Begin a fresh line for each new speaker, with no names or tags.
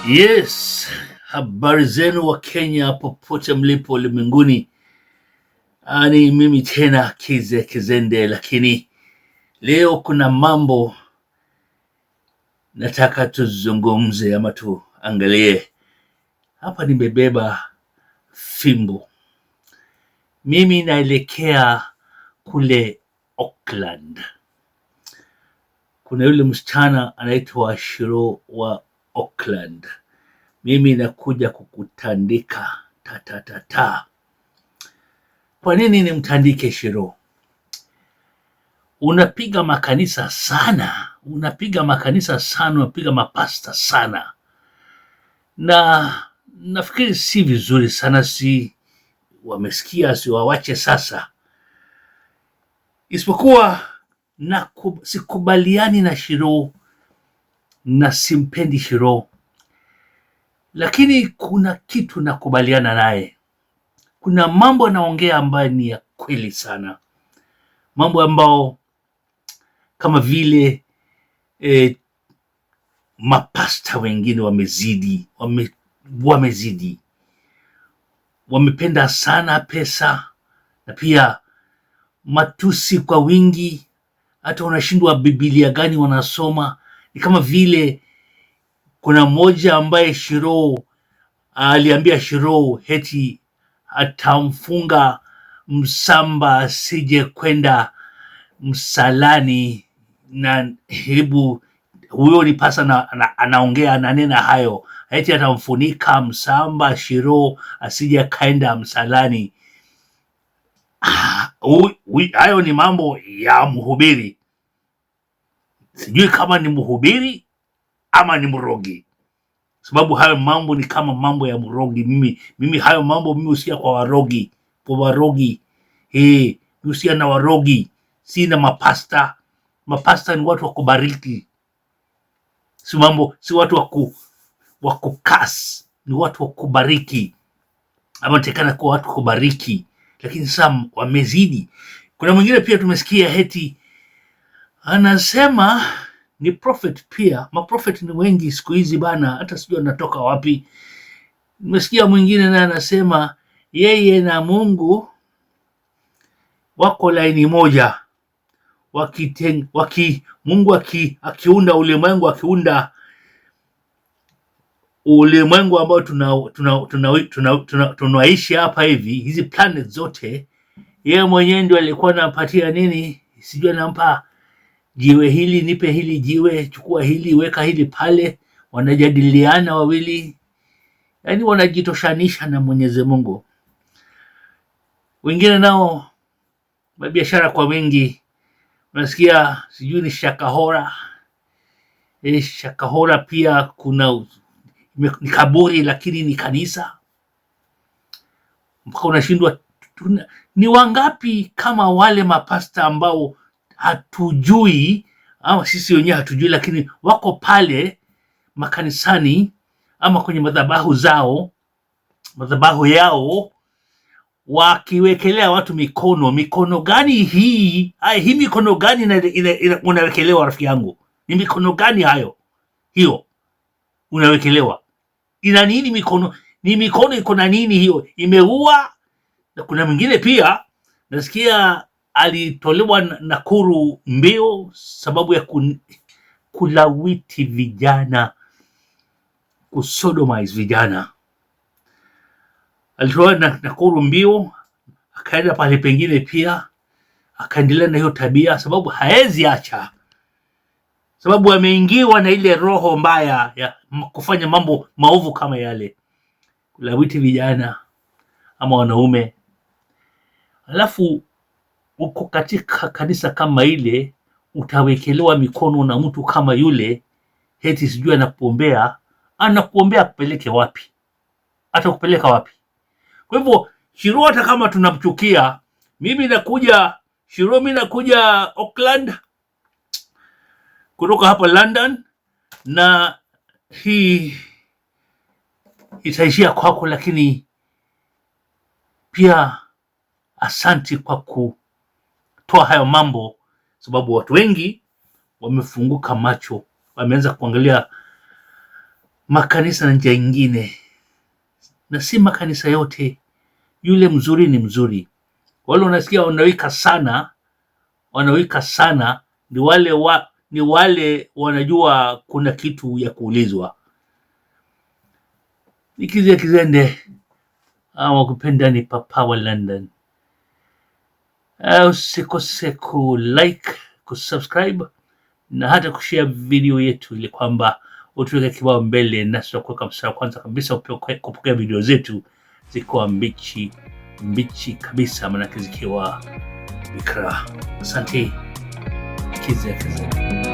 Yes, habari zenu wa Kenya popote mlipo ulimwenguni. Ni mimi tena Kizende, lakini leo kuna mambo nataka tuzungumze ama tuangalie. Hapa nimebeba fimbo. Mimi naelekea kule Auckland. Kuna yule msichana anaitwa Shiro wa Auckland. Mimi nakuja kukutandika ta. Kwa nini nimtandike Shiro? Unapiga makanisa sana, unapiga mapasta sana, na nafikiri si vizuri sana. Si wamesikia, si wawache sasa. Isipokuwa sikubaliani na Shiro na simpendi Shiro, lakini kuna kitu nakubaliana naye. Kuna mambo anaongea ambayo ni ya kweli sana, mambo ambao kama vile mapasta wengine wamezidi, wamependa sana pesa na pia matusi kwa wingi. Hata unashindwa Biblia gani wanasoma. Ni kama vile kuna mmoja ambaye Shiro aliambia Shiro heti atamfunga msamba asije kwenda msalani, na hebu huyo ni pasa anaongea, ananena hayo, eti atamfunika msamba Shiro asije kaenda msalani. Hayo ni mambo ya mhubiri. Sijui kama ni mhubiri ama ni mrogi, sababu hayo mambo ni kama mambo ya mrogi. Mimi hayo mambo mimi usia kwa warogi, usia na warogi, si na mapasta. Mapasta ni watu wa kubariki, si watu wa kukas, ni watu wa kubariki. Ama tekana kwa watu kubariki, lakini sasa wamezidi. Kuna mwingine pia tumesikia heti anasema ni prophet pia. Maprofet ni wengi siku hizi bana, hata sijui anatoka wapi. Nimesikia mwingine naye anasema yeye na Mungu wako laini moja. Mungu akiunda ulimwengu, akiunda ulimwengu ambao tunaishi hapa hivi, hizi planet zote, yeye mwenyewe ndio alikuwa anapatia nini, sijui anampa jiwe hili, nipe hili jiwe, chukua hili, weka hili pale. Wanajadiliana wawili, yani wanajitoshanisha na Mwenyezi Mungu. Wengine nao mabiashara kwa wingi, unasikia sijui ni Shakahora. Shakahora pia kuna ni kaburi lakini ni kanisa, mpaka unashindwa ni wangapi kama wale mapasta ambao hatujui, ama sisi wenyewe hatujui, lakini wako pale makanisani ama kwenye madhabahu yao wakiwekelea watu mikono gani hii? Hii mikono gani unawekelewa, rafiki yangu? Ni mikono gani hiyo unawekelewa? Ina nini mikono? Ni mikono iko na nini hiyo? Imeua. Na kuna mwingine pia nasikia alitolewa Nakuru mbio sababu ya kulawiti vijana, kusodomize vijana. Alitolewa Nakuru mbio, akaenda pale pengine pia akaendelea na hiyo tabia, sababu haezi acha, sababu ameingiwa na ile roho mbaya ya kufanya mambo maovu kama yale, kulawiti vijana ama wanaume. Alafu uko katika kanisa kama ile, utawekelewa mikono na mtu kama yule, heti sijui anakuombea kupeleke wapi? Hata kupeleka wapi? Kwa hivyo Shiro, hata kama tunamchukia, mimi nakuja Auckland kutoka hapa London, na hii itaishia kwako, lakini pia asanti kwa kutoa hayo mambo, sababu watu wengi wamefunguka macho, wameanza kuangalia makanisa na njia nyingine, na si makanisa yote. Yule mzuri ni mzuri. Wale unasikia wanawika sana ni wale wanajua kuna kitu ya kuulizwa. Nikizia Kizende ama kupenda ni Papa wa London. Usikose kulike, kusubscribe na hata kushare video yetu ili kwamba utuweke kibao mbele nasi tutakuweka mstari wa kwanza kabisa kupokea video zetu zikiwa mbichi kabisa, maana zikiwa bikra. Asante. Kizia Kizende.